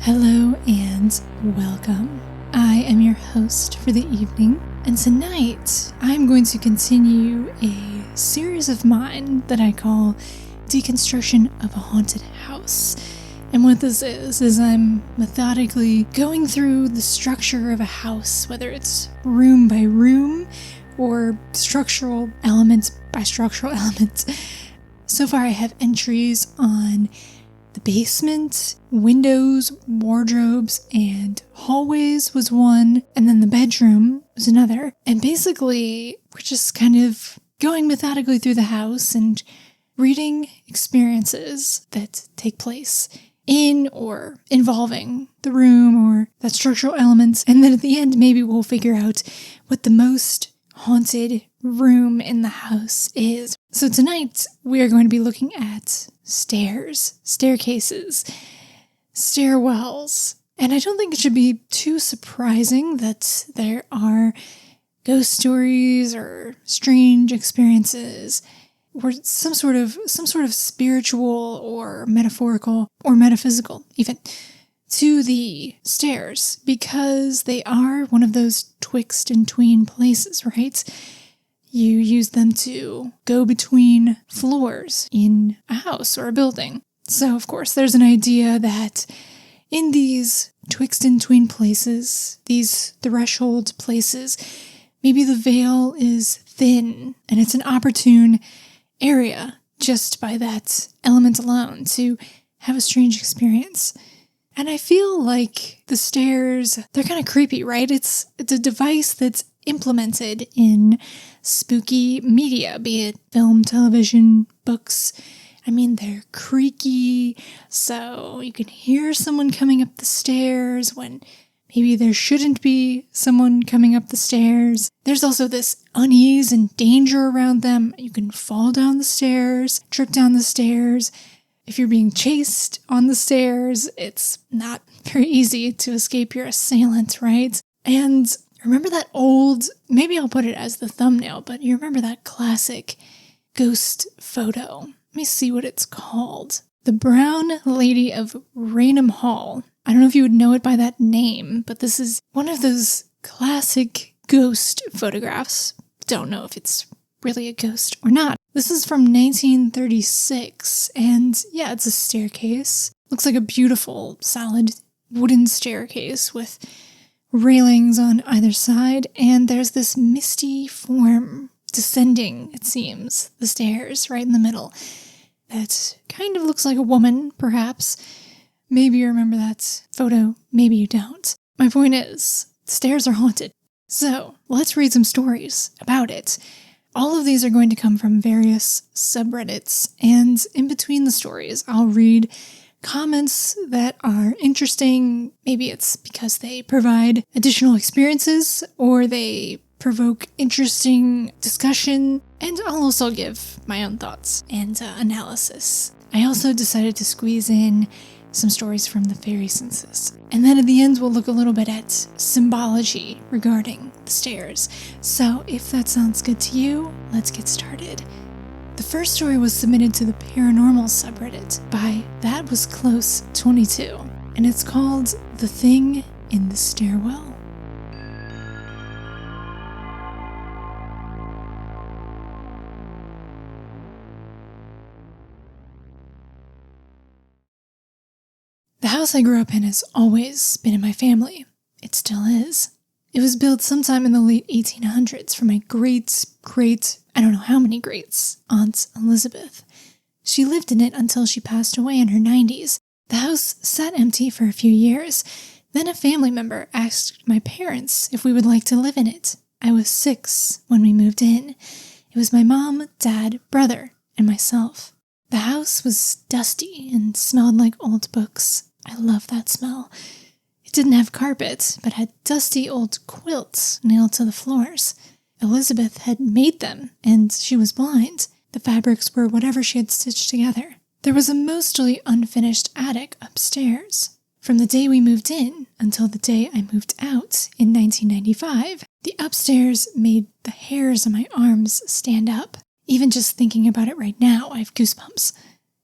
Hello and welcome. I am your host for the evening, and tonight I'm going to continue a series of mine that I call Deconstruction of a Haunted House. And what this is I'm methodically going through the structure of a house, whether it's room by room or structural element by structural element. So far I have entries on the basement, windows, wardrobes, and hallways was one, and then the bedroom was another. And basically, we're just kind of going methodically through the house and reading experiences that take place in or involving the room or that structural element. And then at the end, maybe we'll figure out what the most haunted room in the house is. So tonight, we are going to be looking at stairs, staircases, stairwells. And I don't think it should be too surprising that there are ghost stories or strange experiences or some sort of spiritual or metaphorical or metaphysical even to the stairs, because they are one of those twixt and tween places, right? You use them to go between floors in a house or a building. So, of course, there's an idea that in these twixt and tween places, these threshold places, maybe the veil is thin and it's an opportune area just by that element alone to have a strange experience. And I feel like the stairs, they're kind of creepy, right? It's a device that's implemented in spooky media, be it film, television, books. I mean, they're creaky, so you can hear someone coming up the stairs when maybe there shouldn't be someone coming up the stairs. There's also this unease and danger around them. You can fall down the stairs, trip down the stairs. If you're being chased on the stairs, it's not very easy to escape your assailant, right? And remember that old, maybe I'll put it as the thumbnail, but you remember that classic ghost photo? Let me see what it's called. The Brown Lady of Raynham Hall. I don't know if you would know it by that name, but this is one of those classic ghost photographs. Don't know if it's really a ghost or not. This is from 1936, and yeah, it's a staircase. Looks like a beautiful, solid wooden staircase with railings on either side, and there's this misty form descending, it seems, the stairs right in the middle. That kind of looks like a woman, perhaps. Maybe you remember that photo, maybe you don't. My point is, the stairs are haunted. So, let's read some stories about it. All of these are going to come from various subreddits, and in between the stories, I'll read comments that are interesting. Maybe it's because they provide additional experiences, or they provoke interesting discussion, and I'll also give my own thoughts and analysis. I also decided to squeeze in some stories from the fairy census. And then at the end, we'll look a little bit at symbology regarding the stairs. So if that sounds good to you, let's get started. The first story was submitted to the paranormal subreddit by That Was Close 22, and it's called The Thing in the Stairwell. The house I grew up in has always been in my family. It still is. It was built sometime in the late 1800s for my great, I don't know how many greats, Aunt Elizabeth. She lived in it until she passed away in her 90s. The house sat empty for a few years. Then a family member asked my parents if we would like to live in it. I was 6 when we moved in. It was my mom, dad, brother, and myself. The house was dusty and smelled like old books. I love that smell. It didn't have carpet, but had dusty old quilts nailed to the floors. Elizabeth had made them, and she was blind. The fabrics were whatever she had stitched together. There was a mostly unfinished attic upstairs. From the day we moved in until the day I moved out in 1995, the upstairs made the hairs on my arms stand up. Even just thinking about it right now, I have goosebumps.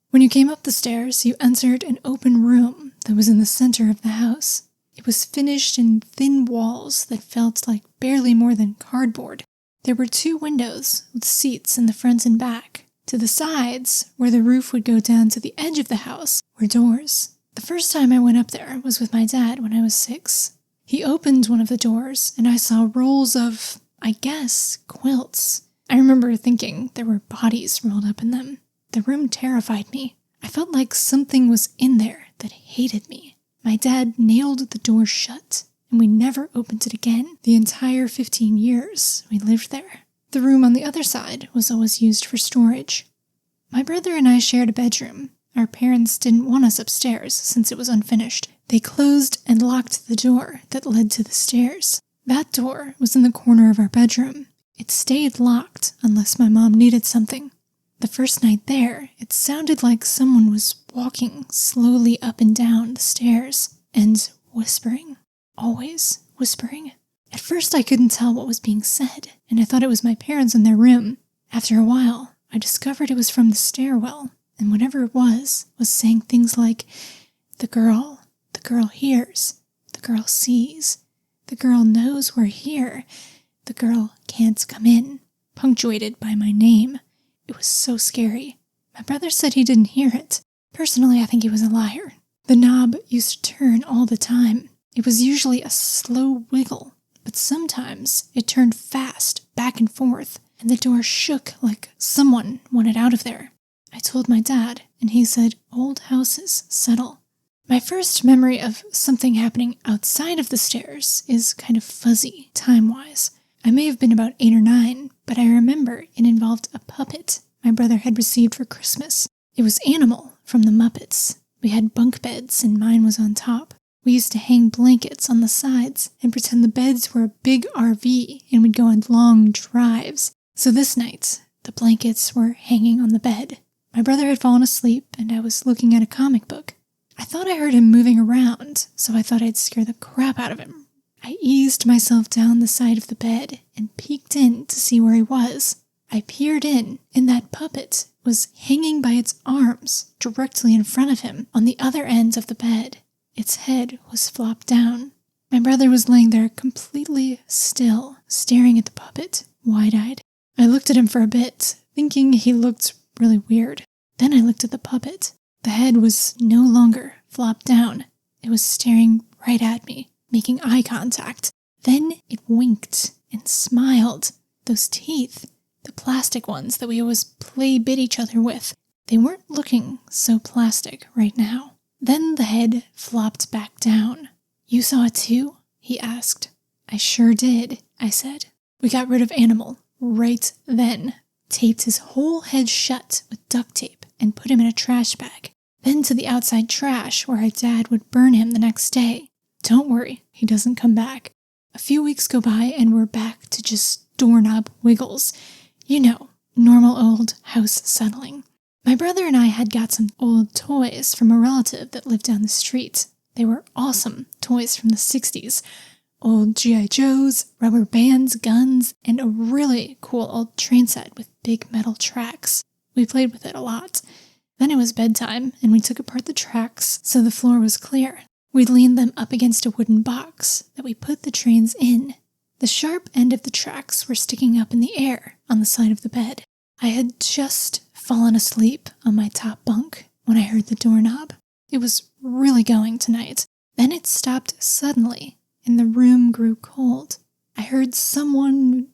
When you came up the stairs, you entered an open room that was in the center of the house. It was finished in thin walls that felt like barely more than cardboard. There were 2 windows with seats in the front and back. To the sides, where the roof would go down to the edge of the house, were doors. The first time I went up there was with my dad when I was 6. He opened one of the doors, and I saw rolls of, I guess, quilts. I remember thinking there were bodies rolled up in them. The room terrified me. I felt like something was in there that hated me. My dad nailed the door shut, and we never opened it again the entire 15 years we lived there. The room on the other side was always used for storage. My brother and I shared a bedroom. Our parents didn't want us upstairs since it was unfinished. They closed and locked the door that led to the stairs. That door was in the corner of our bedroom. It stayed locked unless my mom needed something. The first night there, it sounded like someone was walking slowly up and down the stairs and whispering, always whispering. At first I couldn't tell what was being said, and I thought it was my parents in their room. After a while, I discovered it was from the stairwell, and whatever it was saying things like, the girl hears, the girl sees, the girl knows we're here, the girl can't come in, punctuated by my name. It was so scary. My brother said he didn't hear it. Personally, I think he was a liar. The knob used to turn all the time. It was usually a slow wiggle, but sometimes it turned fast, back and forth, and the door shook like someone wanted out of there. I told my dad, and he said, old houses settle. My first memory of something happening outside of the stairs is kind of fuzzy, time-wise. I may have been about 8 or 9, but I remember it involved a puppet my brother had received for Christmas. It was Animal from the Muppets. We had bunk beds and mine was on top. We used to hang blankets on the sides and pretend the beds were a big RV and we'd go on long drives. So this night, the blankets were hanging on the bed. My brother had fallen asleep and I was looking at a comic book. I thought I heard him moving around, so I thought I'd scare the crap out of him. I eased myself down the side of the bed and peeked in to see where he was. I peered in, and that puppet was hanging by its arms directly in front of him on the other end of the bed. Its head was flopped down. My brother was laying there completely still, staring at the puppet, wide-eyed. I looked at him for a bit, thinking he looked really weird. Then I looked at the puppet. The head was no longer flopped down. It was staring right at me, making eye contact. Then it winked and smiled. Those teeth, the plastic ones that we always bit each other with, they weren't looking so plastic right now. Then the head flopped back down. You saw it too? He asked. I sure did, I said. We got rid of Animal right then, taped his whole head shut with duct tape and put him in a trash bag. Then to the outside trash where our dad would burn him the next day. Don't worry, he doesn't come back. A few weeks go by and we're back to just doorknob wiggles. You know, normal old house settling. My brother and I had got some old toys from a relative that lived down the street. They were awesome toys from the 60s. Old G.I. Joes, rubber bands, guns, and a really cool old train set with big metal tracks. We played with it a lot. Then it was bedtime, and we took apart the tracks so the floor was clear. We'd lean them up against a wooden box that we put the trains in. The sharp end of the tracks were sticking up in the air on the side of the bed. I had just fallen asleep on my top bunk when I heard the doorknob. It was really going tonight. Then it stopped suddenly, and the room grew cold. I heard something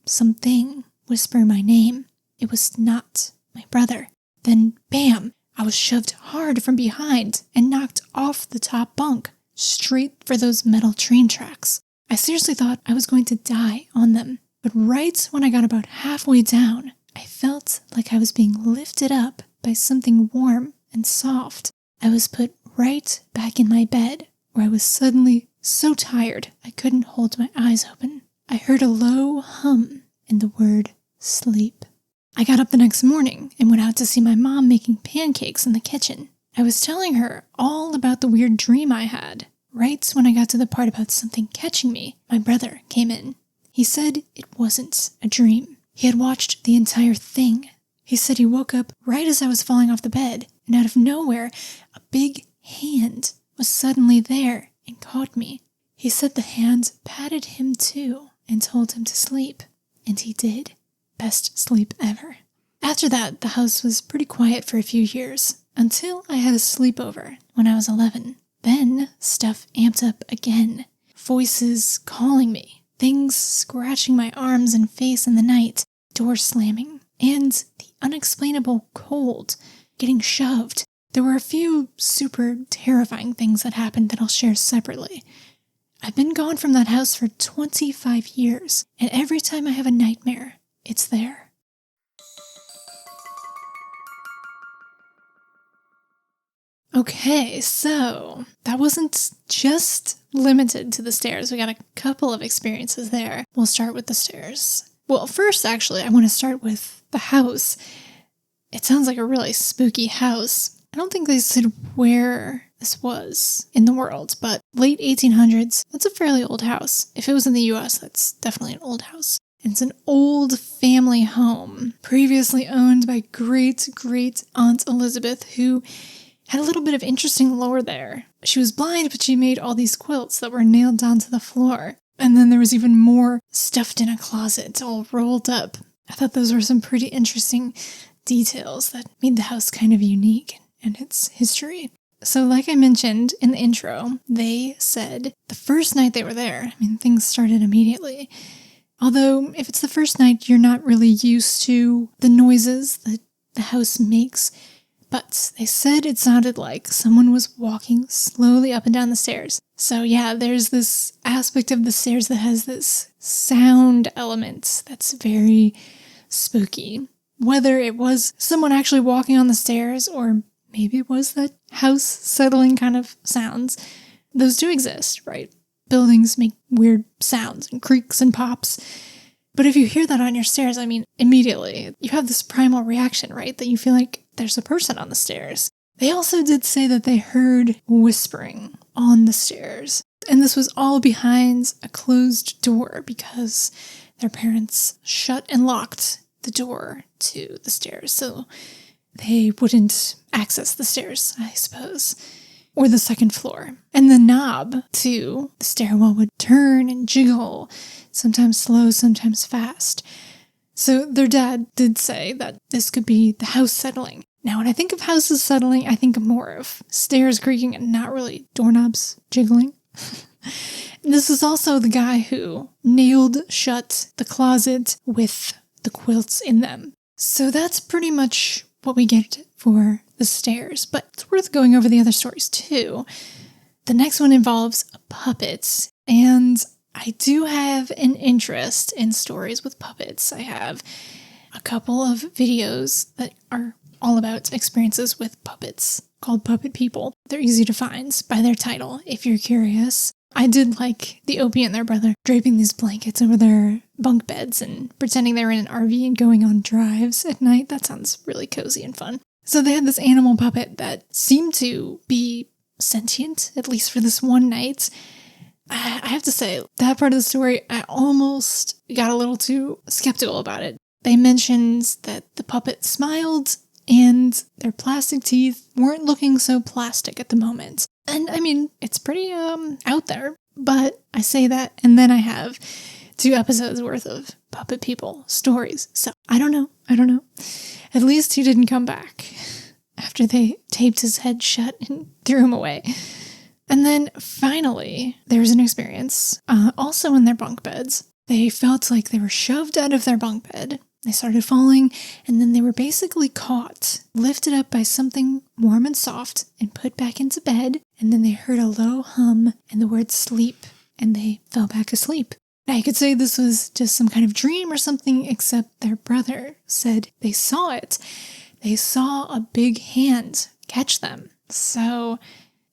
whisper my name. It was not my brother. Then, bam! I was shoved hard from behind and knocked off the top bunk, straight for those metal train tracks. I seriously thought I was going to die on them. But right when I got about halfway down, I felt like I was being lifted up by something warm and soft. I was put right back in my bed, where I was suddenly so tired I couldn't hold my eyes open. I heard a low hum and the word sleep. I got up the next morning and went out to see my mom making pancakes in the kitchen. I was telling her all about the weird dream I had. Right when I got to the part about something catching me, my brother came in. He said it wasn't a dream. He had watched the entire thing. He said he woke up right as I was falling off the bed, and out of nowhere, a big hand was was suddenly there and caught me. He said the hand patted him too and told him to sleep. And he did. Best sleep ever. After that, the house was pretty quiet for a few years, until I had a sleepover when I was 11. Then stuff amped up again. Voices calling me, things scratching my arms and face in the night, doors slamming, and the unexplainable cold, getting shoved. There were a few super terrifying things that happened that I'll share separately. I've been gone from that house for 25 years, and every time I have a nightmare, it's there. Okay, so that wasn't just limited to the stairs. We got a couple of experiences there. We'll start with the stairs. Well, first, actually, I want to start with the house. It sounds like a really spooky house. I don't think they said where this was in the world, but late 1800s, that's a fairly old house. If it was in the US, that's definitely an old house. It's an old family home, previously owned by great-great-aunt Elizabeth, who had a little bit of interesting lore there. She was blind, but she made all these quilts that were nailed down to the floor. And then there was even more stuffed in a closet, all rolled up. I thought those were some pretty interesting details that made the house kind of unique and its history. So like I mentioned in the intro, they said the first night they were there, things started immediately. Although if it's the first night, you're not really used to the noises that the house makes. But they said it sounded like someone was walking slowly up and down the stairs. So yeah, there's this aspect of the stairs that has this sound element that's very spooky. Whether it was someone actually walking on the stairs or maybe it was that house settling kind of sounds, those do exist, right? Buildings make weird sounds and creaks and pops. But if you hear that on your stairs, immediately you have this primal reaction, right? That you feel like there's a person on the stairs. They also did say that they heard whispering on the stairs. And this was all behind a closed door because their parents shut and locked the door to the stairs. So they wouldn't access the stairs, I suppose. Or the second floor. And the knob to the stairwell would turn and jiggle, sometimes slow, sometimes fast. So their dad did say that this could be the house settling. Now, when I think of houses settling, I think more of stairs creaking and not really doorknobs jiggling. This is also the guy who nailed shut the closet with the quilts in them. So that's pretty much what we get for the stairs, but it's worth going over the other stories too. The next one involves a puppet, and I do have an interest in stories with puppets. I have a couple of videos that are all about experiences with puppets called Puppet People. They're easy to find by their title if you're curious. I did like the Opie and their brother draping these blankets over their bunk beds and pretending they were in an RV and going on drives at night. That sounds really cozy and fun. So they had this animal puppet that seemed to be sentient, at least for this one night. I have to say, that part of the story, I almost got a little too skeptical about it. They mentioned that the puppet smiled and their plastic teeth weren't looking so plastic at the moment. And it's pretty out there, but I say that, and then I have 2 episodes worth of Puppet People stories. So I don't know. At least he didn't come back after they taped his head shut and threw him away. And then finally, there's an experience, also in their bunk beds. They felt like they were shoved out of their bunk bed. They started falling, and then they were basically caught, lifted up by something warm and soft, and put back into bed. And then they heard a low hum and the word sleep, and they fell back asleep. Now, you could say this was just some kind of dream or something, except their brother said they saw it. They saw a big hand catch them. So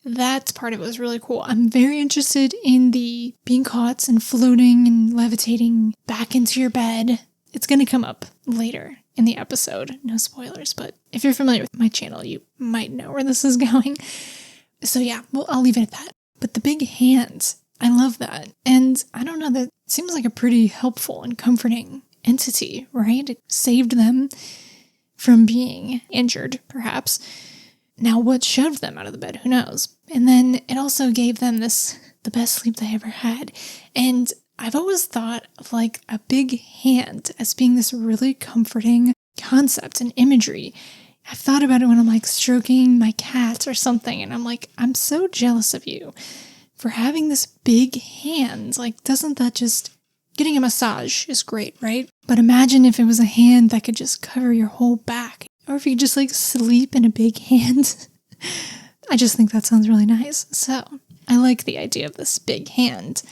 that part of it was really cool. I'm very interested in the being caught and floating and levitating back into your bed. It's going to come up later in the episode. No spoilers, but if you're familiar with my channel, you might know where this is going. So yeah, well, I'll leave it at that. But the big hand, I love that. And I don't know, that seems like a pretty helpful and comforting entity, right? It saved them from being injured, perhaps. Now, what shoved them out of the bed? Who knows? And then it also gave them the best sleep they ever had. And I've always thought of like a big hand as being this really comforting concept and imagery. I've thought about it when I'm like stroking my cat or something, and I'm like, I'm so jealous of you for having this big hand. Like, doesn't that just... Getting a massage is great, right? But imagine if it was a hand that could just cover your whole back. Or if you could just like sleep in a big hand. I just think that sounds really nice. So I like the idea of this big hand.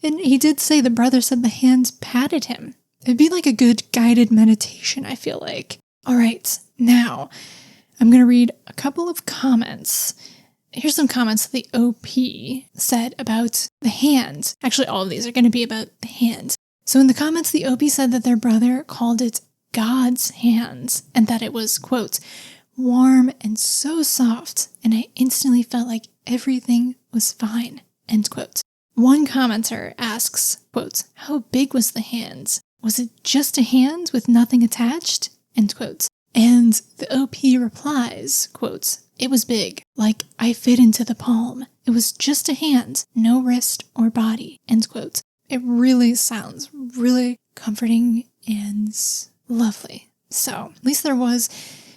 And he did say, the brother said the hand patted him. It'd be like a good guided meditation, I feel like. All right, now I'm going to read a couple of comments. Here's some comments the OP said about the hand. Actually, all of these are going to be about the hand. So in the comments, the OP said that their brother called it God's hands and that it was, quote, warm and so soft, and I instantly felt like everything was fine, end quote. One commenter asks, quote, how big was the hand? Was it just a hand with nothing attached? End quote. And the OP replies, quote, it was big, like I fit into the palm. It was just a hand, no wrist or body, end quote. It really sounds really comforting and lovely. So at least there was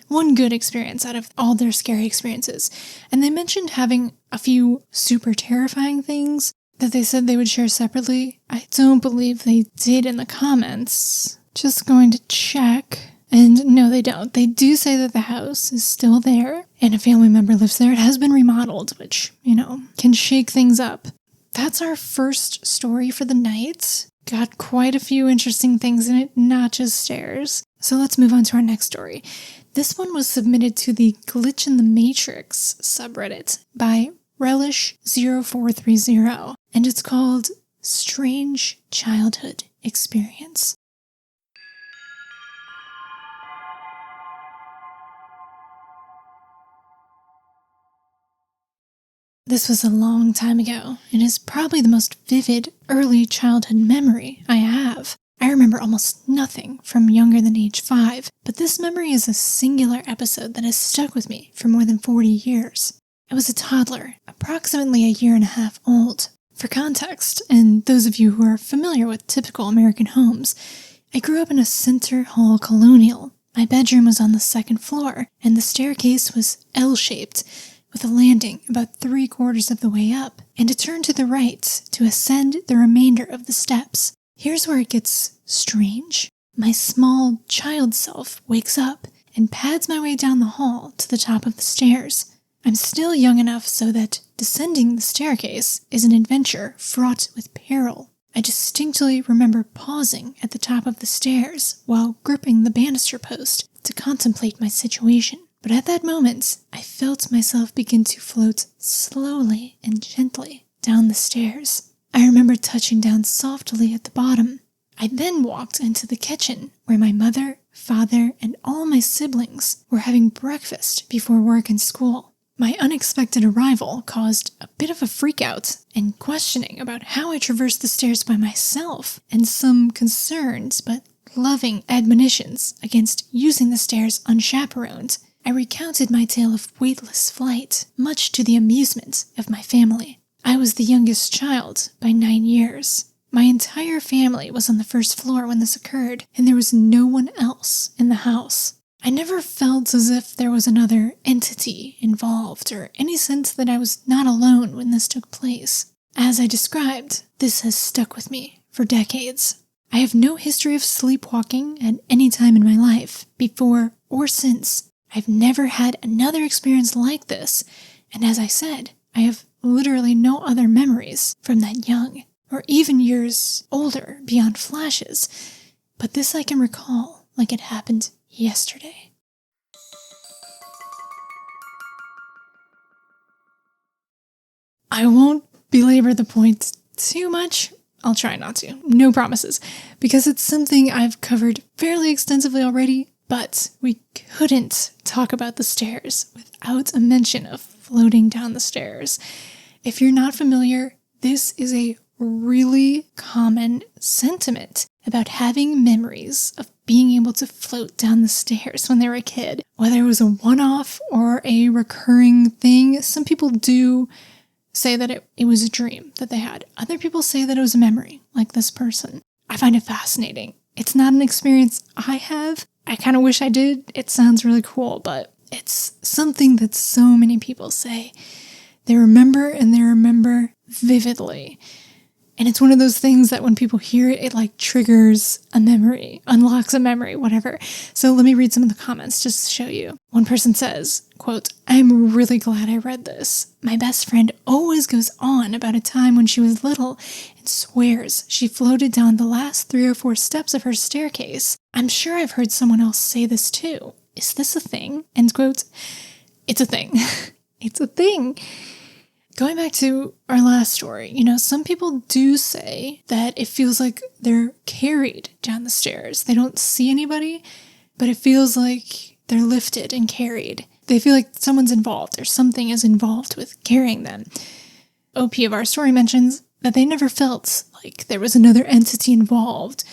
one good experience out of all their scary experiences. And they mentioned having a few super terrifying things that they said they would share separately. I don't believe they did in the comments. Just going to check. And no, they don't. They do say that the house is still there and a family member lives there. It has been remodeled, which, can shake things up. That's our first story for the night. Got quite a few interesting things in it, not just stairs. So let's move on to our next story. This one was submitted to the Glitch in the Matrix subreddit by Relish0430, and it's called Strange Childhood Experience. This was a long time ago, and is probably the most vivid early childhood memory I have. I remember almost nothing from younger than age 5, but this memory is a singular episode that has stuck with me for more than 40 years. I was a toddler, approximately a year and a half old. For context, and those of you who are familiar with typical American homes, I grew up in a center hall colonial. My bedroom was on the second floor, and the staircase was L-shaped, with a landing about 3/4 of the way up, and a turn to the right to ascend the remainder of the steps. Here's where it gets strange. My small child self wakes up and pads my way down the hall to the top of the stairs. I'm still young enough so that descending the staircase is an adventure fraught with peril. I distinctly remember pausing at the top of the stairs while gripping the banister post to contemplate my situation. But at that moment, I felt myself begin to float slowly and gently down the stairs. I remember touching down softly at the bottom. I then walked into the kitchen where my mother, father, and all my siblings were having breakfast before work and school. My unexpected arrival caused a bit of a freakout and questioning about how I traversed the stairs by myself, and some concerns but loving admonitions against using the stairs unchaperoned. I recounted my tale of weightless flight, much to the amusement of my family. I was the youngest child by 9 years. My entire family was on the first floor when this occurred, and there was no one else in the house. I never felt as if there was another entity involved, or any sense that I was not alone when this took place. As I described, this has stuck with me for decades. I have no history of sleepwalking at any time in my life, before or since. I've never had another experience like this, and as I said, I have literally no other memories from that young, or even years older beyond flashes, but this I can recall like it happened yesterday. I won't belabor the point too much. I'll try not to. No promises, because it's something I've covered fairly extensively already, but we couldn't talk about the stairs without a mention of floating down the stairs. If you're not familiar, this is a really common sentiment about having memories of being able to float down the stairs when they were a kid. Whether it was a one-off or a recurring thing, some people do say that it was a dream that they had. Other people say that it was a memory, like this person. I find it fascinating. It's not an experience I have. I kind of wish I did. It sounds really cool, but it's something that so many people say. They remember and they remember vividly. And it's one of those things that when people hear it, it like triggers a memory, unlocks a memory, whatever. So let me read some of the comments just to show you. One person says, quote, "I'm really glad I read this. My best friend always goes on about a time when she was little and swears she floated down the last 3 or 4 steps of her staircase. I'm sure I've heard someone else say this too. Is this a thing?" End quote. It's a thing. It's a thing. Going back to our last story, some people do say that it feels like they're carried down the stairs. They don't see anybody, but it feels like they're lifted and carried. They feel like someone's involved or something is involved with carrying them. OP of our story mentions that they never felt like there was another entity involved,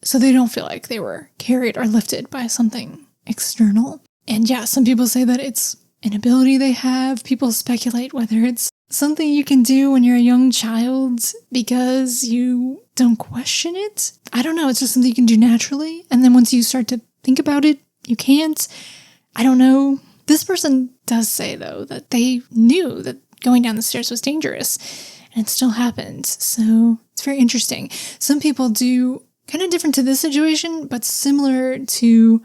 so they don't feel like they were carried or lifted by something external. And yeah, some people say that it's an ability they have. People speculate whether it's something you can do when you're a young child because you don't question it. I don't know, it's just something you can do naturally. And then once you start to think about it, you can't. I don't know. This person does say, though, that they knew that going down the stairs was dangerous, and it still happened. So it's very interesting. Some people do kind of different to this situation, but similar to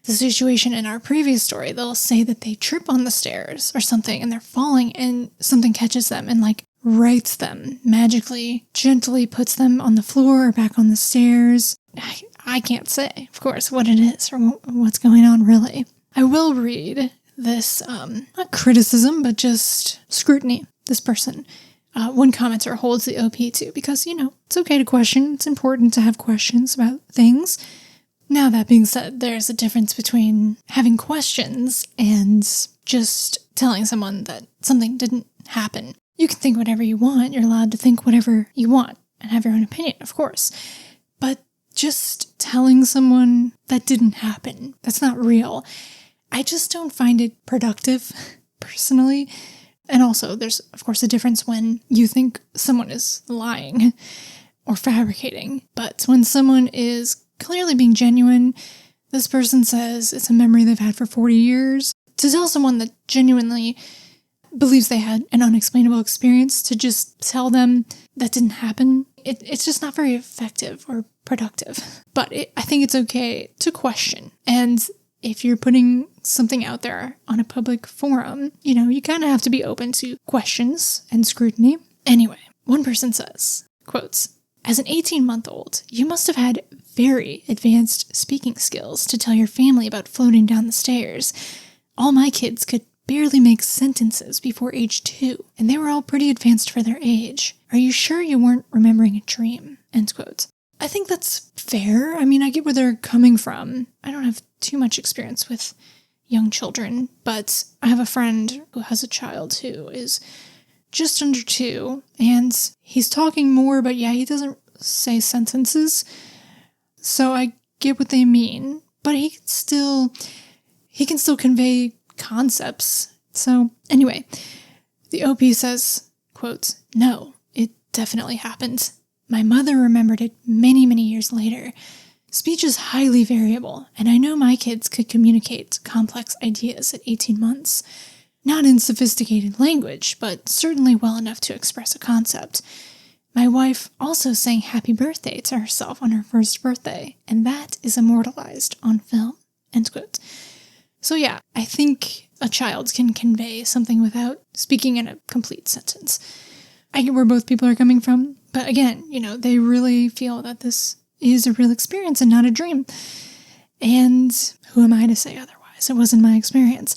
the situation in our previous story. They'll say that they trip on the stairs or something and they're falling and something catches them and like rights them, magically, gently puts them on the floor or back on the stairs. I can't say, of course, what it is or what's going on really. I will read this, not criticism, but just scrutiny. This person, one commenter holds the OP too because, it's okay to question. It's important to have questions about things. Now, that being said, there's a difference between having questions and just telling someone that something didn't happen. You can think whatever you want. You're allowed to think whatever you want and have your own opinion, of course. But just telling someone that didn't happen, that's not real. I just don't find it productive, personally. And also, there's, of course, a difference when you think someone is lying or fabricating. But when someone is clearly being genuine, this person says it's a memory they've had for 40 years. To tell someone that genuinely believes they had an unexplainable experience, to just tell them that didn't happen, it's just not very effective or productive. But I think it's okay to question. And if you're putting something out there on a public forum, you kind of have to be open to questions and scrutiny. Anyway, one person says, quotes, "As an 18-month-old, you must have had very advanced speaking skills to tell your family about floating down the stairs. All my kids could barely make sentences before age 2, and they were all pretty advanced for their age. Are you sure you weren't remembering a dream?" End quote. I think that's fair. I mean, I get where they're coming from. I don't have too much experience with young children, but I have a friend who has a child who is just under 2, and he's talking more, but yeah, he doesn't say sentences. So I get what they mean, but he can still convey concepts. So anyway, the OP says, quote, "No, it definitely happened. My mother remembered it many, many years later. Speech is highly variable, and I know my kids could communicate complex ideas at 18 months. Not in sophisticated language, but certainly well enough to express a concept. My wife also sang happy birthday to herself on her first birthday, and that is immortalized on film." End quote. So yeah, I think a child can convey something without speaking in a complete sentence. I get where both people are coming from, but again, they really feel that this is a real experience and not a dream. And who am I to say otherwise? It wasn't my experience.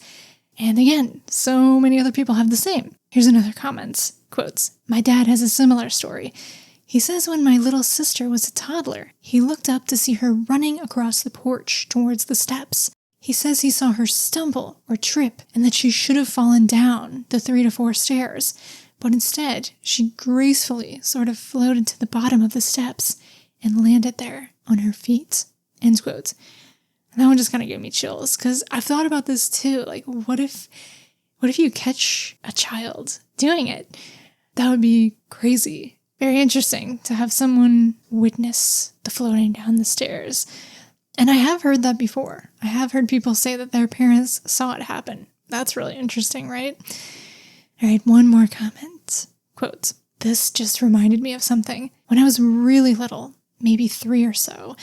And again, so many other people have the same. Here's another comment. Quotes, "My dad has a similar story. He says when my little sister was a toddler, he looked up to see her running across the porch towards the steps. He says he saw her stumble or trip and that she should have fallen down the 3 to 4 stairs. but instead she gracefully sort of floated to the bottom of the steps and landed there on her feet. End quote. And that one just kind of gave me chills because I've thought about this too. Like, what if you catch a child doing it? That would be crazy. Very interesting to have someone witness the floating down the stairs. And I have heard that before. I have heard people say that their parents saw it happen. That's really interesting, right? All right, one more comment. Quote, this just reminded me of something. When I was really little, maybe 3 or so,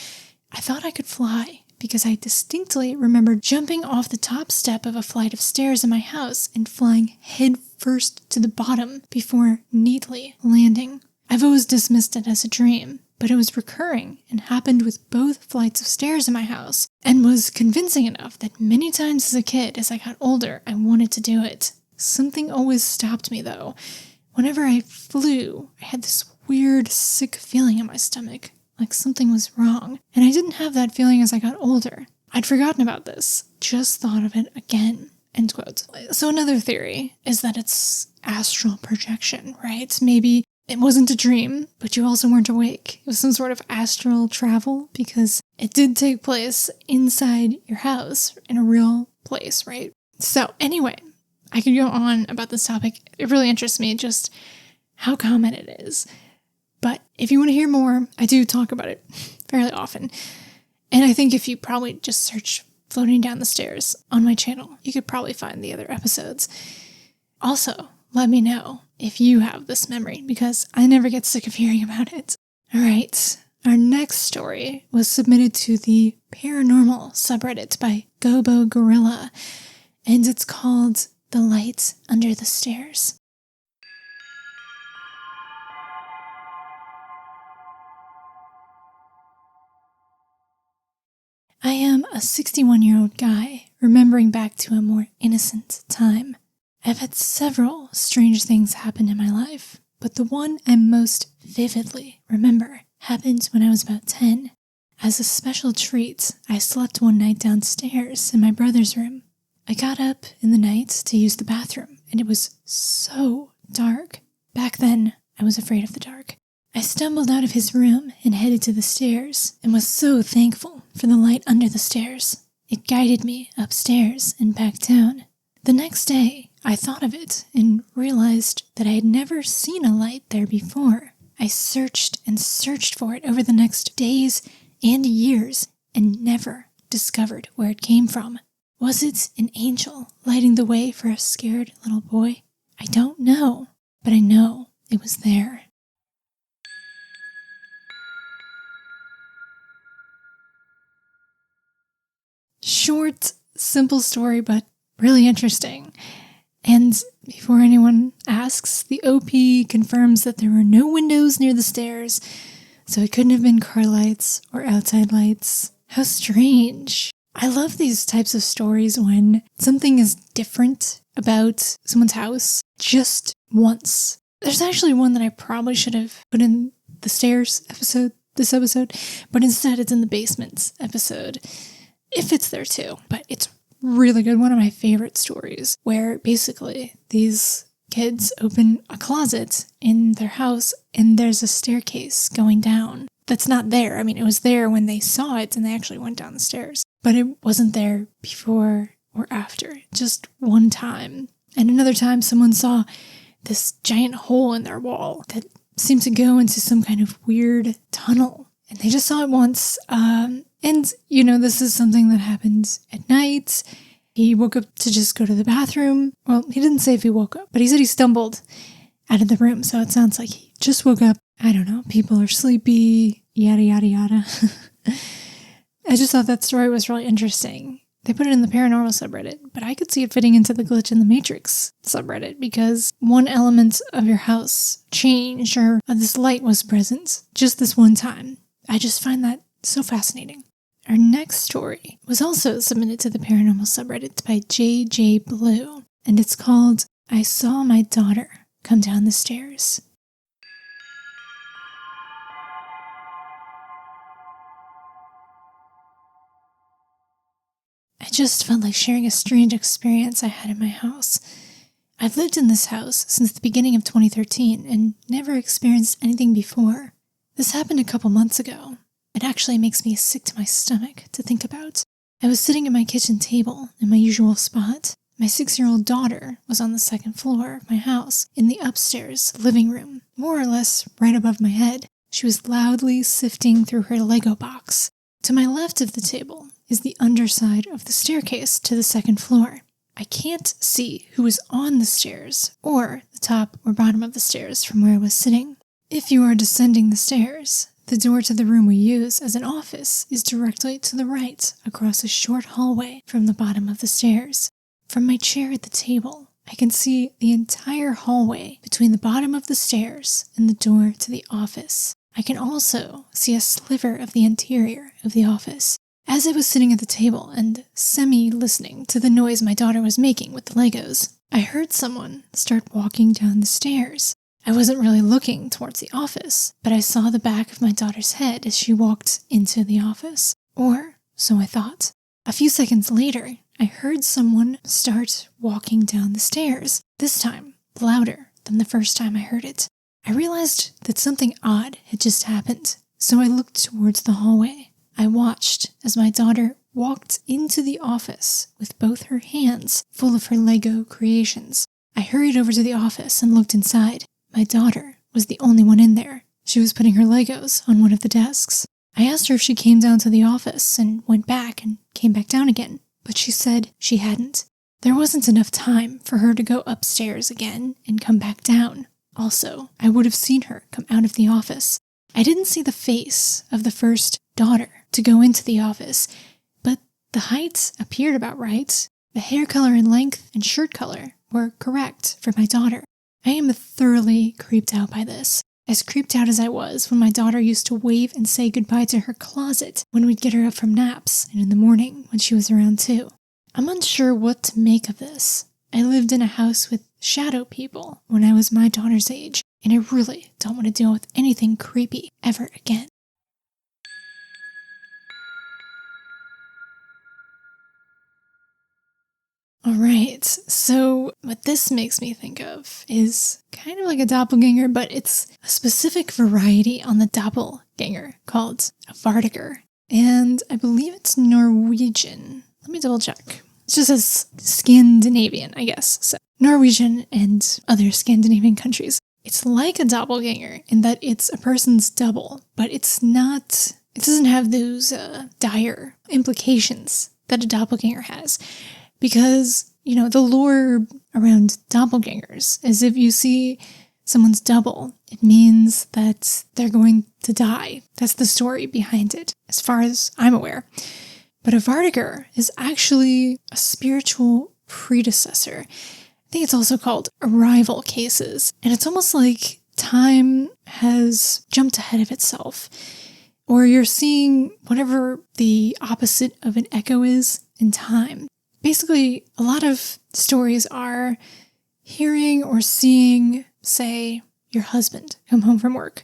I thought I could fly because I distinctly remember jumping off the top step of a flight of stairs in my house and flying head first to the bottom before neatly landing. I've always dismissed it as a dream, but it was recurring and happened with both flights of stairs in my house and was convincing enough that many times as a kid, as I got older, I wanted to do it. Something always stopped me though. Whenever I flew, I had this weird, sick feeling in my stomach, like something was wrong. And I didn't have that feeling as I got older. I'd forgotten about this, just thought of it again. End quote. So another theory is that it's astral projection, right? Maybe it wasn't a dream, but you also weren't awake. It was some sort of astral travel because it did take place inside your house in a real place, right? So anyway, I could go on about this topic. It really interests me just how common it is. But if you want to hear more, I do talk about it fairly often. And I think if you probably just search floating down the stairs on my channel, you could probably find the other episodes. Also, let me know if you have this memory because I never get sick of hearing about it. All right, our next story was submitted to the paranormal subreddit by Gobo Gorilla, and it's called The Light Under the Stairs. I am a 61-year-old guy remembering back to a more innocent time. I've had several strange things happen in my life, but the one I most vividly remember happened when I was about 10. As a special treat, I slept one night downstairs in my brother's room. I got up in the night to use the bathroom, and it was so dark. Back then, I was afraid of the dark. I stumbled out of his room and headed to the stairs, and was so thankful for the light under the stairs. It guided me upstairs and back down. The next day, I thought of it and realized that I had never seen a light there before. I searched and searched for it over the next days and years and never discovered where it came from. Was it an angel lighting the way for a scared little boy? I don't know, but I know it was there. Short, simple story, but really interesting. And before anyone asks, the OP confirms that there were no windows near the stairs, so it couldn't have been car lights or outside lights. How strange. I love these types of stories when something is different about someone's house just once. There's actually one that I probably should have put in the stairs this episode, but instead it's in the basement episode. It fits there too, but it's really good. One of my favorite stories where basically these kids open a closet in their house and there's a staircase going down that's not there. I mean, it was there when they saw it and they actually went down the stairs, but it wasn't there before or after, just one time. And another time someone saw this giant hole in their wall that seemed to go into some kind of weird tunnel. And they just saw it once. And, this is something that happened at night. He woke up to just go to the bathroom. Well, he didn't say if he woke up, but he said he stumbled out of the room. So it sounds like he just woke up. I don't know. People are sleepy, yada, yada, yada. I just thought that story was really interesting. They put it in the paranormal subreddit, but I could see it fitting into the Glitch in the Matrix subreddit because one element of your house changed or this light was present just this one time. I just find that so fascinating. Our next story was also submitted to the paranormal subreddit by JJ Blue, and it's called I Saw My Daughter Come Down the Stairs. I just felt like sharing a strange experience I had in my house. I've lived in this house since the beginning of 2013 and never experienced anything before. This happened a couple months ago. It actually makes me sick to my stomach to think about. I was sitting at my kitchen table in my usual spot. My 6-year-old daughter was on the second floor of my house in the upstairs living room, more or less right above my head. She was loudly sifting through her Lego box. To my left of the table is the underside of the staircase to the second floor. I can't see who is on the stairs or the top or bottom of the stairs from where I was sitting. If you are descending the stairs, the door to the room we use as an office is directly to the right across a short hallway from the bottom of the stairs. From my chair at the table, I can see the entire hallway between the bottom of the stairs and the door to the office. I can also see a sliver of the interior of the office. As I was sitting at the table and semi-listening to the noise my daughter was making with the Legos, I heard someone start walking down the stairs. I wasn't really looking towards the office, but I saw the back of my daughter's head as she walked into the office. Or so I thought. A few seconds later, I heard someone start walking down the stairs, this time louder than the first time I heard it. I realized that something odd had just happened, so I looked towards the hallway. I watched as my daughter walked into the office with both her hands full of her Lego creations. I hurried over to the office and looked inside. My daughter was the only one in there. She was putting her Legos on one of the desks. I asked her if she came down to the office and went back and came back down again, but she said she hadn't. There wasn't enough time for her to go upstairs again and come back down. Also, I would have seen her come out of the office. I didn't see the face of the first daughter to go into the office, but the height appeared about right. The hair color and length and shirt color were correct for my daughter. I am thoroughly creeped out by this. As creeped out as I was when my daughter used to wave and say goodbye to her closet when we'd get her up from naps and in the morning when she was around 2. I'm unsure what to make of this. I lived in a house with shadow people when I was my daughter's age, and I really don't want to deal with anything creepy ever again. Alright, so what this makes me think of is kind of like a doppelganger, but it's a specific variety on the doppelganger called a vardiger. And I believe it's Norwegian. Let me double check. It just says Scandinavian, I guess. So Norwegian and other Scandinavian countries. It's like a doppelganger in that it's a person's double, but it's not, it doesn't have those dire implications that a doppelganger has. Because, the lore around doppelgangers is if you see someone's double, it means that they're going to die. That's the story behind it, as far as I'm aware. But a vardiger is actually a spiritual predecessor. I think it's also called arrival cases. And it's almost like time has jumped ahead of itself. Or you're seeing whatever the opposite of an echo is in time. Basically, a lot of stories are hearing or seeing, say, your husband come home from work.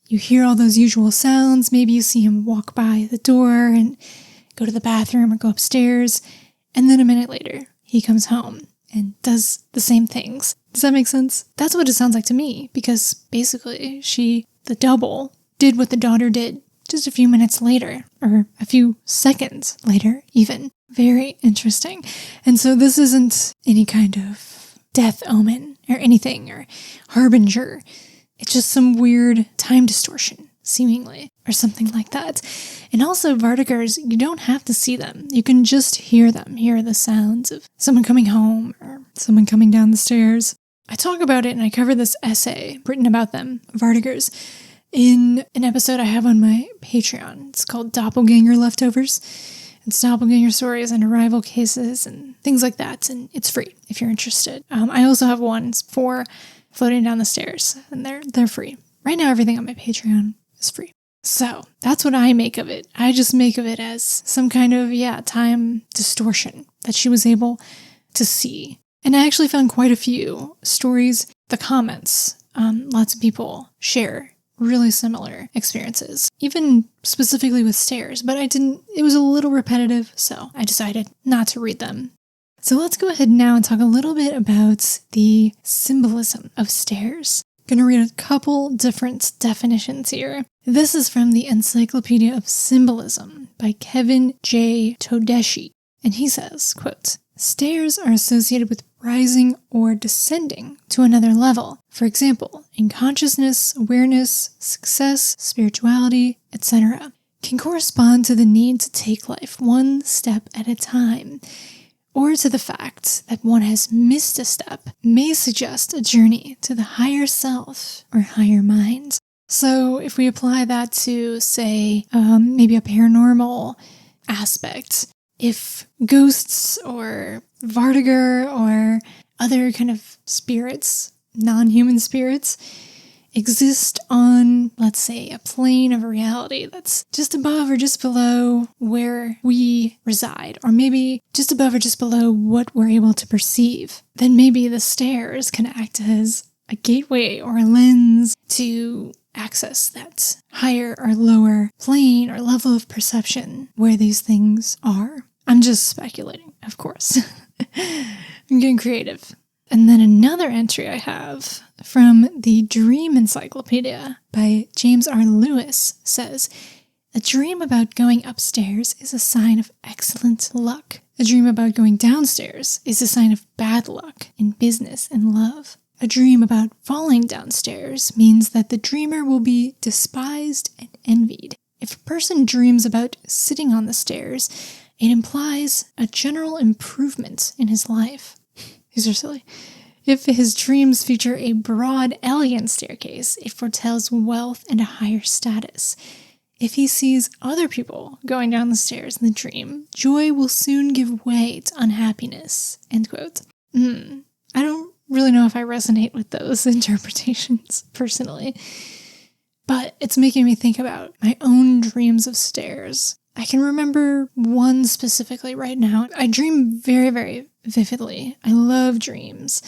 You hear all those usual sounds. Maybe you see him walk by the door and go to the bathroom or go upstairs. And then a minute later, he comes home and does the same things. Does that make sense? That's what it sounds like to me, because basically the double, did what the daughter did just a few minutes later, or a few seconds later even. Very interesting. And so this isn't any kind of death omen or anything, or harbinger. It's just some weird time distortion, seemingly, or something like that. And also, vardigers, you don't have to see them. You can just hear them, hear the sounds of someone coming home or someone coming down the stairs. I talk about it and I cover this essay written about them, vardigers, in an episode I have on my Patreon. It's called Doppelganger Leftovers. It's doppelganger stories and arrival cases and things like that, and it's free if you're interested. I also have ones for floating down the stairs, and they're free. Right now, everything on my Patreon is free. So that's what I make of it. I just make of it as some kind of, time distortion that she was able to see. And I actually found quite a few stories, the comments, lots of people share really similar experiences, even specifically with stairs, but it was a little repetitive, so I decided not to read them. So let's go ahead now and talk a little bit about the symbolism of stairs. I'm going to read a couple different definitions here. This is from the Encyclopedia of Symbolism by Kevin J. Todeschi. And he says, quote, stairs are associated with rising or descending to another level. For example, in consciousness, awareness, success, spirituality, etc. Can correspond to the need to take life one step at a time, or to the fact that one has missed a step may suggest a journey to the higher self or higher mind. So if we apply that to, say, maybe a paranormal aspect, if ghosts or Vartiger or other kind of spirits, non-human spirits, exist on, let's say, a plane of reality that's just above or just below where we reside, or maybe just above or just below what we're able to perceive, then maybe the stairs can act as a gateway or a lens to access that higher or lower plane or level of perception where these things are. I'm just speculating, of course. I'm getting creative. And then another entry I have from the Dream Encyclopedia by James R. Lewis says, a dream about going upstairs is a sign of excellent luck. A dream about going downstairs is a sign of bad luck in business and love. A dream about falling downstairs means that the dreamer will be despised and envied. If a person dreams about sitting on the stairs, it implies a general improvement in his life. These are silly. If his dreams feature a broad, elegant staircase, it foretells wealth and a higher status. If he sees other people going down the stairs in the dream, joy will soon give way to unhappiness. End quote. I don't really know if I resonate with those interpretations personally, but it's making me think about my own dreams of stairs. I can remember one specifically right now. I dream very, very vividly. I love dreams.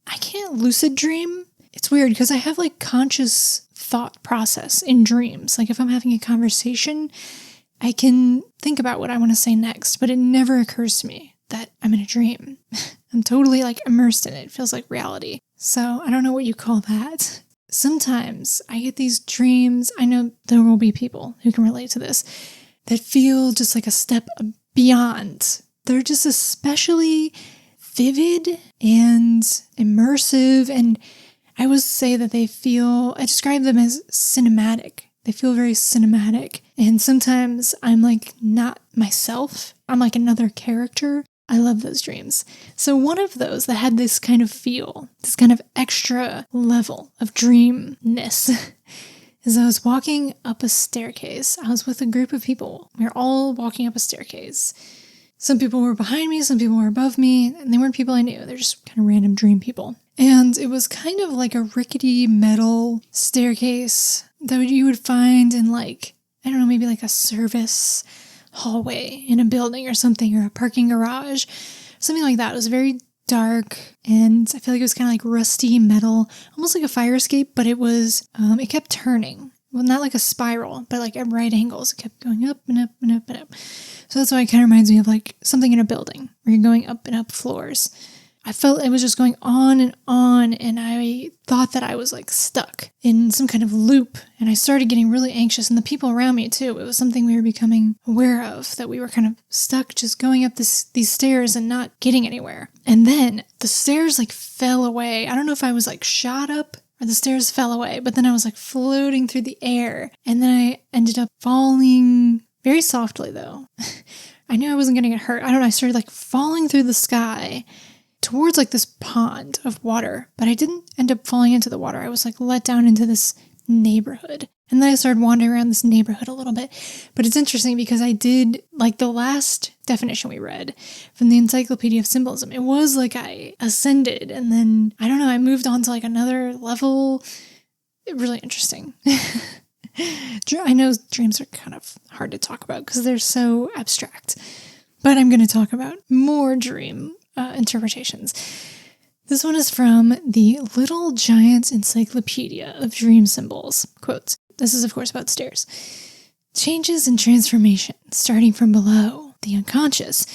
I can't lucid dream. It's weird because I have like conscious thought process in dreams. Like if I'm having a conversation, I can think about what I want to say next, but it never occurs to me that I'm in a dream. I'm totally like immersed in it. It feels like reality. So I don't know what you call that. Sometimes I get these dreams. I know there will be people who can relate to this that feel just like a step beyond. They're just especially vivid and immersive, and I would say that I describe them as cinematic. They feel very cinematic, and sometimes I'm like not myself. I'm like another character. I love those dreams. So one of those that had this kind of feel, this kind of extra level of dreamness, is I was walking up a staircase. I was with a group of people. We were all walking up a staircase. Some people were behind me, some people were above me, and they weren't people I knew. They're just kind of random dream people. And it was kind of like a rickety metal staircase that you would find in like, I don't know, maybe like a service hallway in a building or something, or a parking garage, something like that. It was very dark, and I feel like it was kind of like rusty metal, almost like a fire escape, but it was, it kept turning. Well, not like a spiral, but like at right angles. It kept going up and up and up and up. So that's why it kind of reminds me of like something in a building where you're going up and up floors. I felt it was just going on, and I thought that I was like stuck in some kind of loop, and I started getting really anxious, and the people around me too. It was something we were becoming aware of, that we were kind of stuck just going up these stairs and not getting anywhere. And then the stairs like fell away. I don't know if I was like shot up or the stairs fell away, but then I was like floating through the air, and then I ended up falling very softly though. I knew I wasn't going to get hurt. I don't know. I started like falling through the sky towards like this pond of water, but I didn't end up falling into the water. I was like let down into this neighborhood. And then I started wandering around this neighborhood a little bit. But it's interesting because I did, like the last definition we read from the Encyclopedia of Symbolism, it was like I ascended, and then, I don't know, I moved on to like another level. Really interesting. I know dreams are kind of hard to talk about because they're so abstract, but I'm going to talk about more dream interpretations. This one is from the Little Giant Encyclopedia of Dream Symbols. Quote, this is of course about stairs. Changes and transformation starting from below, the unconscious,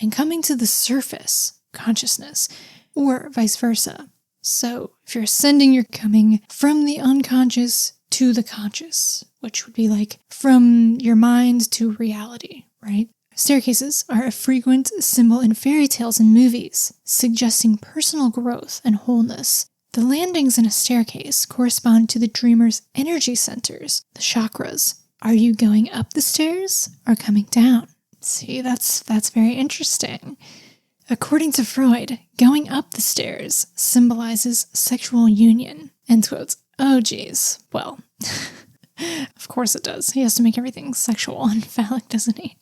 and coming to the surface, consciousness, or vice versa. So if you're ascending, you're coming from the unconscious to the conscious, which would be like from your mind to reality, right? Staircases are a frequent symbol in fairy tales and movies, suggesting personal growth and wholeness. The landings in a staircase correspond to the dreamer's energy centers, the chakras. Are you going up the stairs or coming down? See, that's very interesting. According to Freud, going up the stairs symbolizes sexual union. End quotes. Oh, geez. Well, of course it does. He has to make everything sexual and phallic, doesn't he?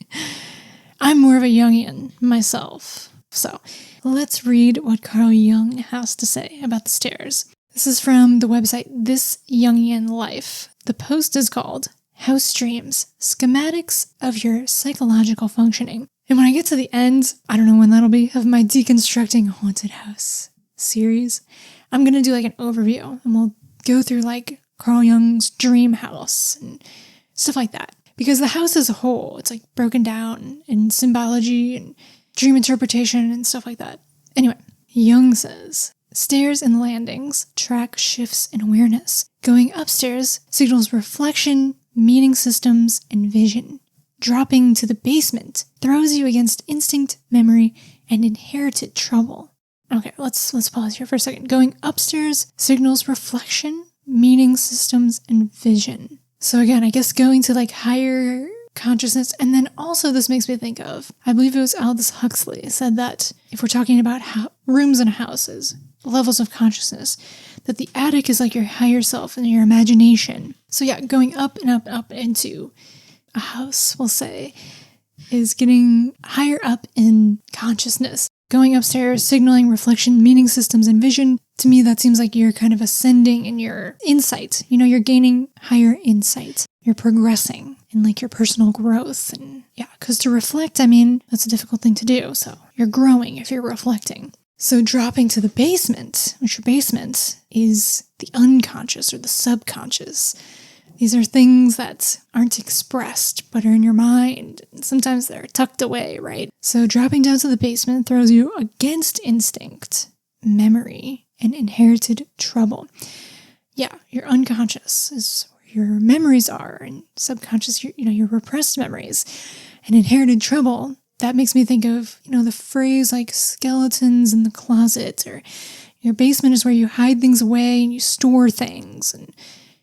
I'm more of a Jungian myself. So let's read what Carl Jung has to say about the stairs. This is from the website This Jungian Life. The post is called House Dreams, Schematics of Your Psychological Functioning. And when I get to the end, I don't know when that'll be, of my Deconstructing Haunted House series, I'm going to do like an overview and we'll go through like Carl Jung's dream house and stuff like that. Because the house as a whole, it's like broken down in symbology and dream interpretation and stuff like that. Anyway, Jung says, stairs and landings track shifts in awareness. Going upstairs signals reflection, meaning systems, and vision. Dropping to the basement throws you against instinct, memory, and inherited trouble. Okay, let's pause here for a second. Going upstairs signals reflection, meaning systems, and vision. So again, I guess going to like higher consciousness, and then also this makes me think of, I believe it was Aldous Huxley said that if we're talking about rooms and houses, levels of consciousness, that the attic is like your higher self and your imagination. So yeah, going up and up and up into a house, we'll say, is getting higher up in consciousness. Going upstairs, signaling reflection, meaning systems, and vision. To me, that seems like you're kind of ascending in your insight. You know, you're gaining higher insight. You're progressing in like your personal growth. And yeah, because to reflect, I mean, that's a difficult thing to do. So you're growing if you're reflecting. So dropping to the basement, which your basement is the unconscious or the subconscious. These are things that aren't expressed, but are in your mind. Sometimes they're tucked away, right? So dropping down to the basement throws you against instinct, memory, and inherited trouble. Yeah, your unconscious is where your memories are, and subconscious, your repressed memories. And inherited trouble, that makes me think of, the phrase like skeletons in the closet, or your basement is where you hide things away and you store things, and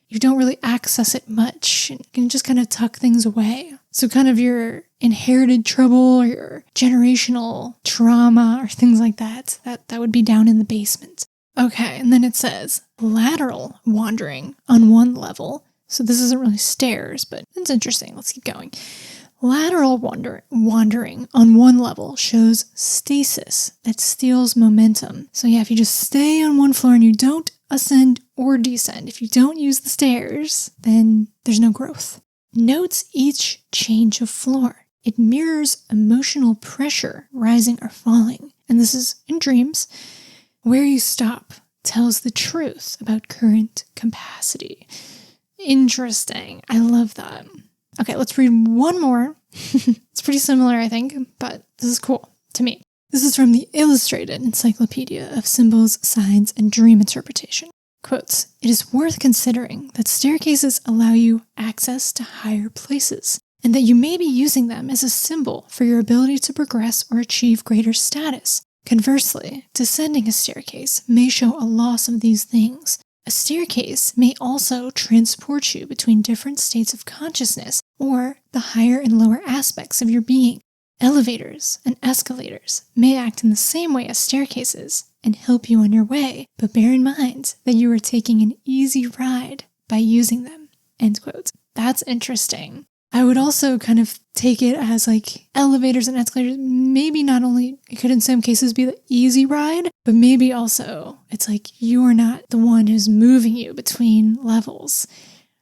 you don't really access it much, and you can just kind of tuck things away. So kind of your inherited trouble or your generational trauma or things like that would be down in the basement. Okay, and then it says lateral wandering on one level. So this isn't really stairs, but it's interesting. Let's keep going. Lateral wandering on one level shows stasis that steals momentum. So yeah, if you just stay on one floor and you don't ascend or descend, if you don't use the stairs, then there's no growth. Notes each change of floor. It mirrors emotional pressure rising or falling. And this is in dreams. Where you stop tells the truth about current capacity. Interesting. I love that. Okay, let's read one more. It's pretty similar, I think, but this is cool to me. This is from the Illustrated Encyclopedia of Symbols, Signs, and Dream Interpretation. Quotes, "It is worth considering that staircases allow you access to higher places, and that you may be using them as a symbol for your ability to progress or achieve greater status. Conversely, descending a staircase may show a loss of these things. A staircase may also transport you between different states of consciousness or the higher and lower aspects of your being. Elevators and escalators may act in the same way as staircases and help you on your way, but bear in mind that you are taking an easy ride by using them." End quote. That's interesting. I would also kind of take it as like elevators and escalators, maybe not only, it could in some cases be the easy ride, but maybe also it's like you're not the one who's moving you between levels.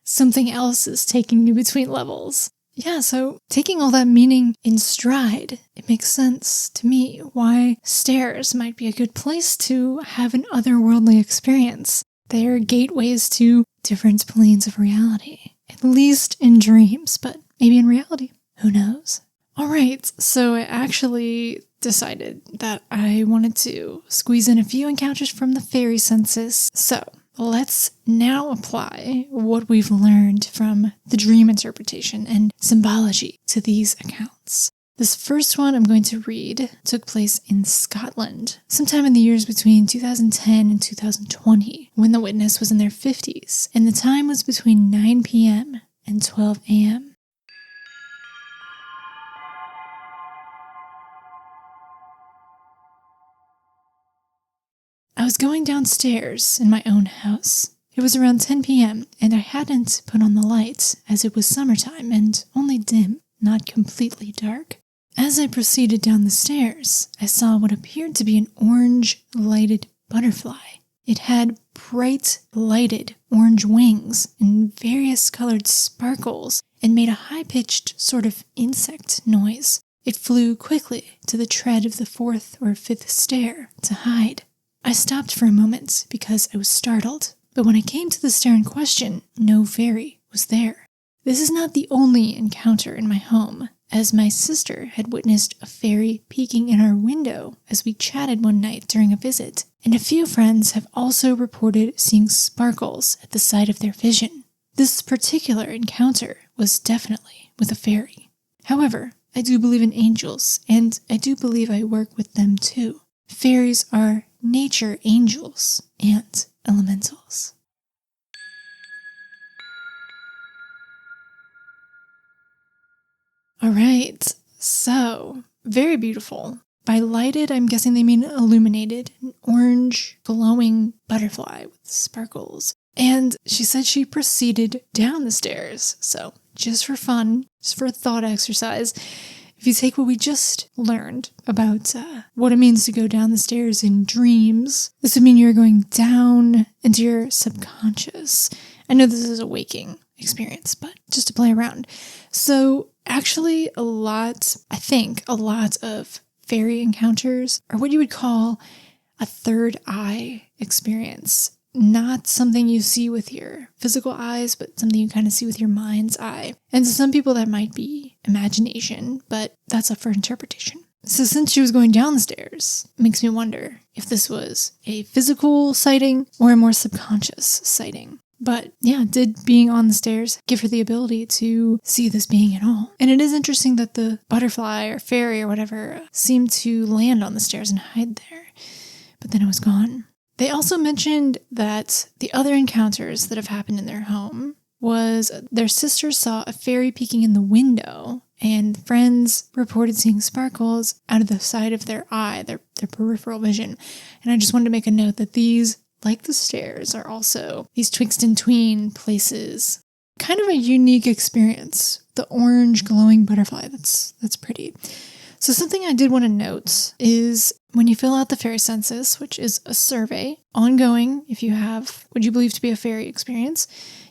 Something else is taking you between levels. Yeah, so taking all that meaning in stride, it makes sense to me why stairs might be a good place to have an otherworldly experience. They are gateways to different planes of reality. At least in dreams, but maybe in reality. Who knows? All right, so I actually decided that I wanted to squeeze in a few encounters from the fairy census. So let's now apply what we've learned from the dream interpretation and symbology to these accounts. This first one I'm going to read took place in Scotland, sometime in the years between 2010 and 2020, when the witness was in their 50s, and the time was between 9 p.m. and 12 a.m. I was going downstairs in my own house. It was around 10 p.m. and I hadn't put on the lights as it was summertime and only dim, not completely dark. As I proceeded down the stairs, I saw what appeared to be an orange lighted butterfly. It had bright lighted orange wings and various colored sparkles and made a high-pitched sort of insect noise. It flew quickly to the tread of the 4th or 5th stair to hide. I stopped for a moment because I was startled, but when I came to the stair in question, no fairy was there. This is not the only encounter in my home, as my sister had witnessed a fairy peeking in our window as we chatted one night during a visit, and a few friends have also reported seeing sparkles at the side of their vision. This particular encounter was definitely with a fairy. However, I do believe in angels, and I do believe I work with them too. Fairies are nature angels and elementals. All right, so very beautiful. By lighted, I'm guessing they mean illuminated, an orange glowing butterfly with sparkles. And she said she proceeded down the stairs. So just for fun, just for a thought exercise, if you take what we just learned about what it means to go down the stairs in dreams, this would mean you're going down into your subconscious. I know this is a waking experience, but just to play around. So actually a lot of fairy encounters are what you would call a third eye experience. Not something you see with your physical eyes, but something you kind of see with your mind's eye. And to some people that might be imagination, but that's up for interpretation. So since she was going down the stairs, it makes me wonder if this was a physical sighting or a more subconscious sighting. But yeah, did being on the stairs give her the ability to see this being at all? And it is interesting that the butterfly or fairy or whatever seemed to land on the stairs and hide there, but then it was gone. They also mentioned that the other encounters that have happened in their home was their sister saw a fairy peeking in the window, and friends reported seeing sparkles out of the side of their eye, their peripheral vision. And I just wanted to make a note that these, like the stairs, are also these twixt and tween places. Kind of a unique experience. The orange glowing butterfly, that's pretty. So something I did want to note is when you fill out the fairy census, which is a survey, ongoing, if you have what you believe to be a fairy experience,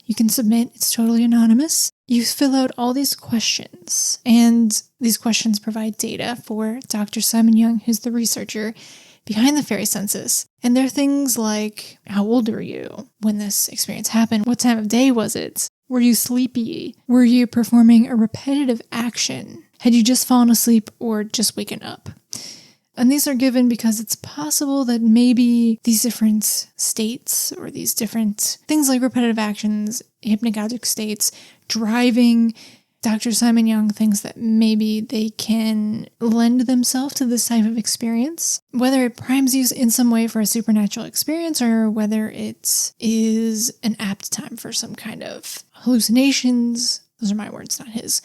you can submit, it's totally anonymous. You fill out all these questions, and these questions provide data for Dr. Simon Young, who's the researcher behind the fairy census. And there are things like, how old were you when this experience happened? What time of day was it? Were you sleepy? Were you performing a repetitive action? Had you just fallen asleep or just waken up? And these are given because it's possible that maybe these different states or these different things like repetitive actions, hypnagogic states, driving, Dr. Simon Young thinks that maybe they can lend themselves to this type of experience, whether it primes you in some way for a supernatural experience or whether it is an apt time for some kind of hallucinations. Those are my words, not his.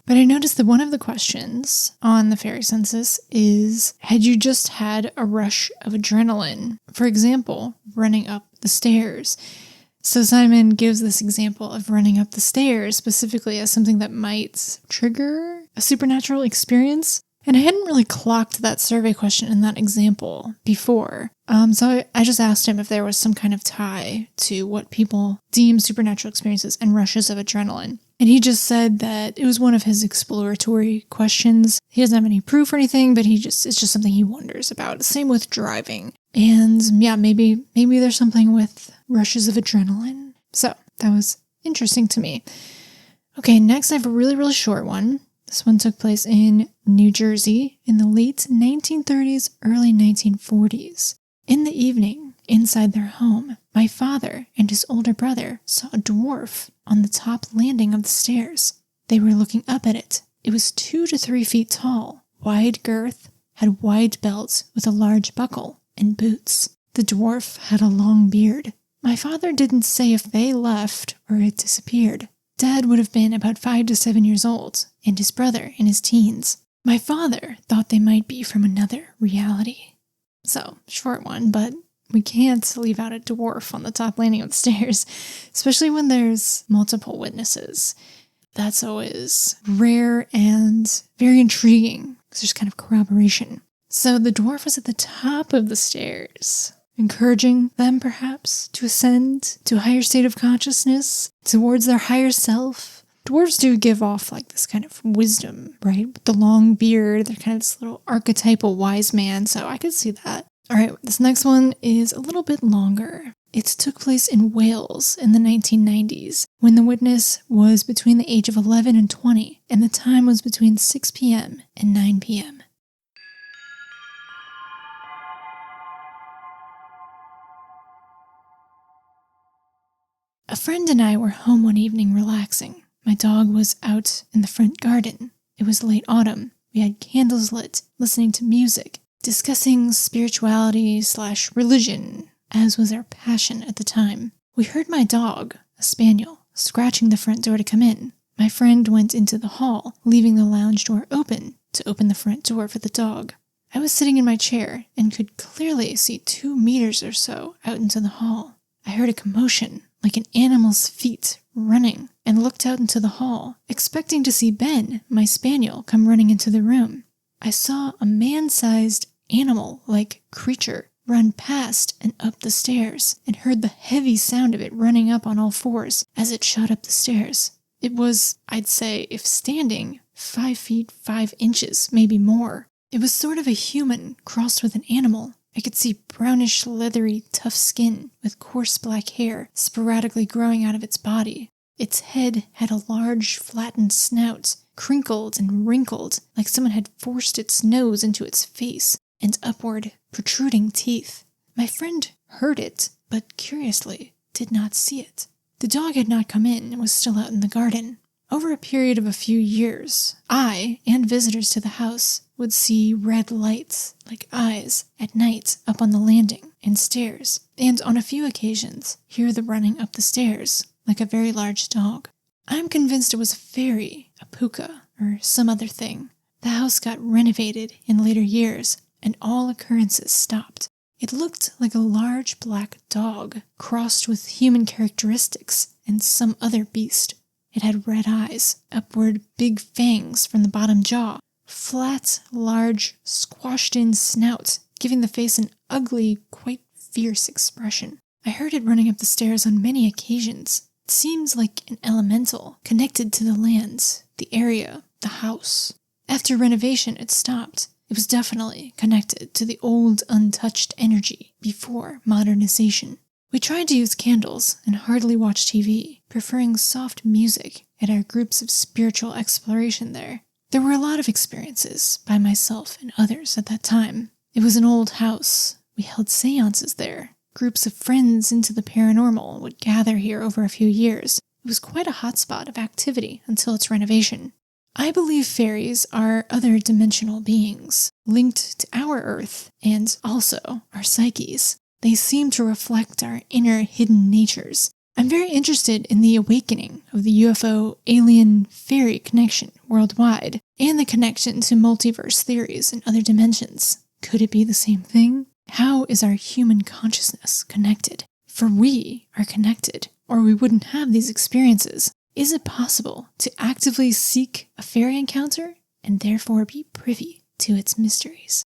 But I noticed that one of the questions on the fairy census is, had you just had a rush of adrenaline? For example, running up the stairs. So Simon gives this example of running up the stairs specifically as something that might trigger a supernatural experience. And I hadn't really clocked that survey question in that example before. So I just asked him if there was some kind of tie to what people deem supernatural experiences and rushes of adrenaline. And he just said that it was one of his exploratory questions. He doesn't have any proof or anything, but it's just something he wonders about. Same with driving. And yeah, maybe there's something with rushes of adrenaline. So that was interesting to me. Okay, next I have a really, really short one. This one took place in New Jersey in the late 1930s, early 1940s. In the evening, inside their home, my father and his older brother saw a dwarf on the top landing of the stairs. They were looking up at it. It was 2 to 3 feet tall, wide girth, had wide belt with a large buckle, and boots. The dwarf had a long beard. My father didn't say if they left or it disappeared. Dad would have been about 5 to 7 years old, and his brother in his teens. My father thought they might be from another reality. So, short one, but we can't leave out a dwarf on the top landing of the stairs, especially when there's multiple witnesses. That's always rare and very intriguing, because there's kind of corroboration. So the dwarf was at the top of the stairs, encouraging them perhaps to ascend to a higher state of consciousness, towards their higher self. Dwarves do give off like this kind of wisdom, right? With the long beard, they're kind of this little archetypal wise man, so I could see that. All right, this next one is a little bit longer. It took place in Wales in the 1990s, when the witness was between the age of 11 and 20, and the time was between 6 p.m. and 9 p.m. A friend and I were home one evening relaxing. My dog was out in the front garden. It was late autumn. We had candles lit, listening to music, discussing spirituality/religion, as was our passion at the time. We heard my dog, a spaniel, scratching the front door to come in. My friend went into the hall, leaving the lounge door open to open the front door for the dog. I was sitting in my chair and could clearly see 2 meters or so out into the hall. I heard a commotion, like an animal's feet running, and looked out into the hall, expecting to see Ben, my spaniel, come running into the room. I saw a man-sized animal-like creature run past and up the stairs, and heard the heavy sound of it running up on all fours as it shot up the stairs. It was, I'd say, if standing, 5 feet 5 inches, maybe more. It was sort of a human crossed with an animal. I could see brownish, leathery, tough skin with coarse black hair sporadically growing out of its body. Its head had a large, flattened snout, crinkled and wrinkled, like someone had forced its nose into its face, and upward, protruding teeth. My friend heard it, but curiously, did not see it. The dog had not come in and was still out in the garden. Over a period of a few years, I and visitors to the house would see red lights, like eyes, at night up on the landing and stairs, and on a few occasions hear the running up the stairs, like a very large dog. I'm convinced it was a fairy, a pooka, or some other thing. The house got renovated in later years, and all occurrences stopped. It looked like a large black dog, crossed with human characteristics and some other beast. It had red eyes, upward big fangs from the bottom jaw, flat, large, squashed-in snout, giving the face an ugly, quite fierce expression. I heard it running up the stairs on many occasions. It seems like an elemental, connected to the land, the area, the house. After renovation, it stopped. It was definitely connected to the old, untouched energy before modernization. We tried to use candles and hardly watch TV, preferring soft music at our groups of spiritual exploration there. There were a lot of experiences by myself and others at that time. It was an old house. We held seances there. Groups of friends into the paranormal would gather here over a few years. It was quite a hotspot of activity until its renovation. I believe fairies are other dimensional beings, linked to our Earth and also our psyches. They seem to reflect our inner hidden natures. I'm very interested in the awakening of the UFO alien fairy connection worldwide, and the connection to multiverse theories and other dimensions. Could it be the same thing? How is our human consciousness connected? For we are connected, or we wouldn't have these experiences. Is it possible to actively seek a fairy encounter and therefore be privy to its mysteries?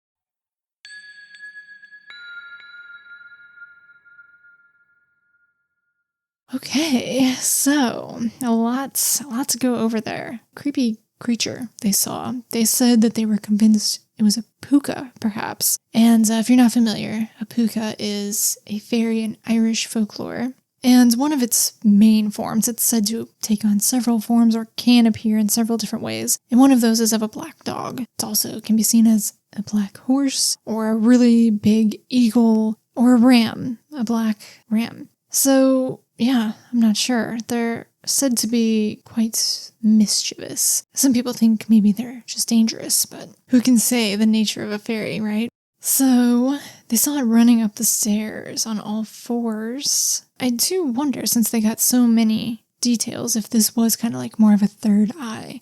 Okay, so a lot to go over there. Creepy creature they saw. They said that they were convinced it was a pooka, perhaps. And if you're not familiar, a pooka is a fairy in Irish folklore. And one of its main forms, it's said to take on several forms or can appear in several different ways. And one of those is of a black dog. It also can be seen as a black horse or a really big eagle or a ram, a black ram. So yeah, I'm not sure. They're said to be quite mischievous. Some people think maybe they're just dangerous, but who can say the nature of a fairy, right? So they saw it running up the stairs on all fours. I do wonder, since they got so many details, if this was kind of like more of a third eye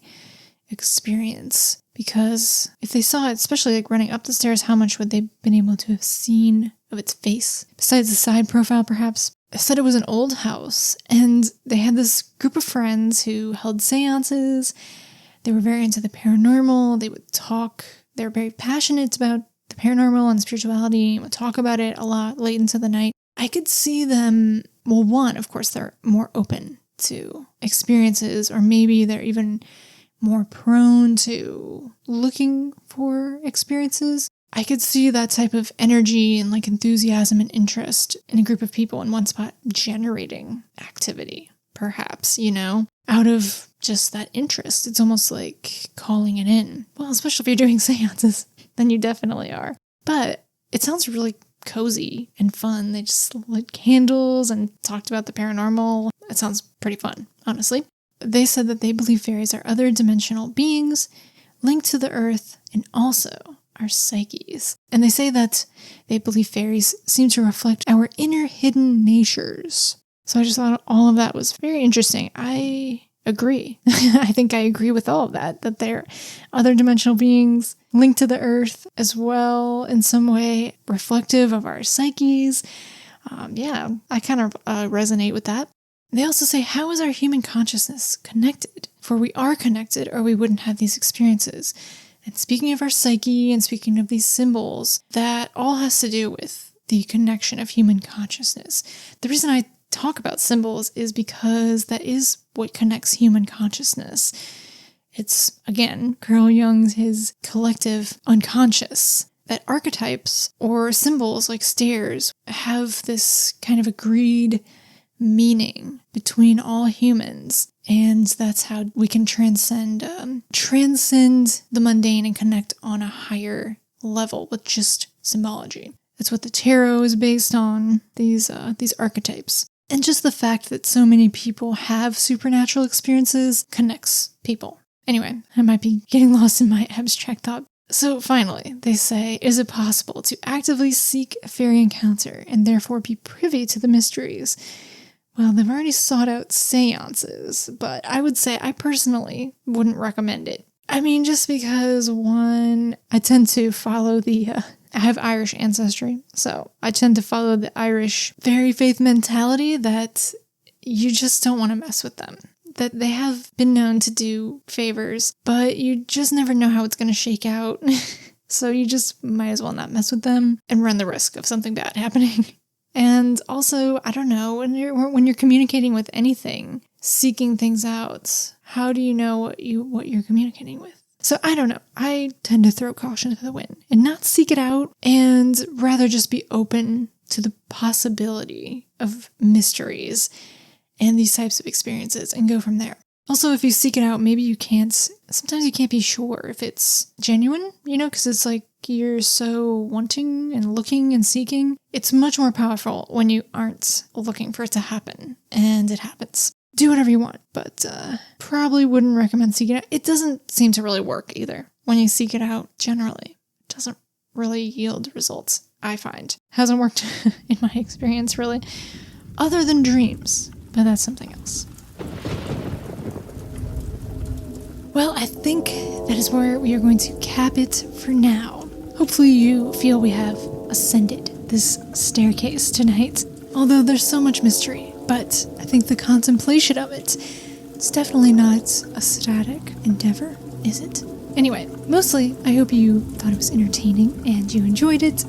experience. Because if they saw it, especially like running up the stairs, how much would they have been able to have seen of its face? Besides the side profile, perhaps. I said it was an old house, and they had this group of friends who held seances. They were very into the paranormal. They would talk. They were very passionate about the paranormal and spirituality, and would talk about it a lot late into the night. I could see them, well, one, of course, they're more open to experiences, or maybe they're even more prone to looking for experiences. I could see that type of energy and like enthusiasm and interest in a group of people in one spot generating activity, perhaps, out of just that interest. It's almost like calling it in. Well, especially if you're doing seances, then you definitely are. But it sounds really cozy and fun. They just lit candles and talked about the paranormal. It sounds pretty fun, honestly. They said that they believe fairies are other dimensional beings linked to the earth and also our psyches. And they say that they believe fairies seem to reflect our inner hidden natures. So I just thought all of that was very interesting. I agree. I think I agree with all of that they're other dimensional beings linked to the earth as well in some way, reflective of our psyches. I kind of resonate with that. They also say, how is our human consciousness connected? For we are connected or we wouldn't have these experiences. And speaking of our psyche and speaking of these symbols, that all has to do with the connection of human consciousness. The reason I talk about symbols is because that is what connects human consciousness. It's, again, Carl Jung's his collective unconscious. That archetypes or symbols like stairs have this kind of agreed meaning between all humans, and that's how we can transcend the mundane and connect on a higher level with just symbology. That's what the tarot is based on, these archetypes. And just the fact that so many people have supernatural experiences connects people. Anyway, I might be getting lost in my abstract thought. So finally, they say, is it possible to actively seek a fairy encounter and therefore be privy to the mysteries? Well, they've already sought out seances, but I would say I personally wouldn't recommend it. I mean, just because, one, I tend to follow I have Irish ancestry, so I tend to follow the Irish fairy faith mentality that you just don't want to mess with them. That they have been known to do favors, but you just never know how it's going to shake out. So you just might as well not mess with them and run the risk of something bad happening. And also, I don't know, when you're communicating with anything, seeking things out, how do you know what you're communicating with? So I don't know. I tend to throw caution to the wind and not seek it out, and rather just be open to the possibility of mysteries and these types of experiences and go from there. Also, if you seek it out, sometimes you can't be sure if it's genuine, because it's like you're so wanting and looking and seeking. It's much more powerful when you aren't looking for it to happen, and it happens. Do whatever you want, but probably wouldn't recommend seeking it out. It doesn't seem to really work either. When you seek it out, generally, it doesn't really yield results, I find. Hasn't worked in my experience, really, other than dreams, but that's something else. Well, I think that is where we are going to cap it for now. Hopefully you feel we have ascended this staircase tonight, although there's so much mystery, but I think the contemplation of it's definitely not a static endeavor, is it? Anyway, mostly I hope you thought it was entertaining and you enjoyed it.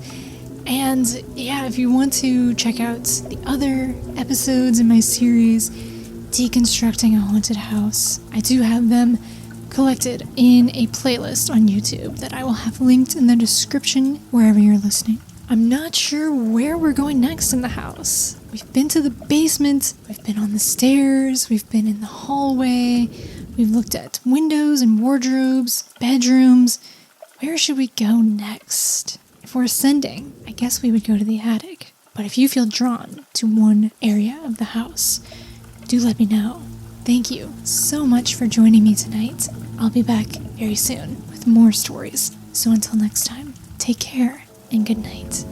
And yeah, if you want to check out the other episodes in my series, Deconstructing a Haunted House, I do have them collected in a playlist on YouTube that I will have linked in the description wherever you're listening. I'm not sure where we're going next in the house. We've been to the basement, we've been on the stairs, we've been in the hallway, we've looked at windows and wardrobes, bedrooms. Where should we go next? If we're ascending, I guess we would go to the attic. But if you feel drawn to one area of the house, do let me know. Thank you so much for joining me tonight. I'll be back very soon with more stories. So until next time, take care and good night.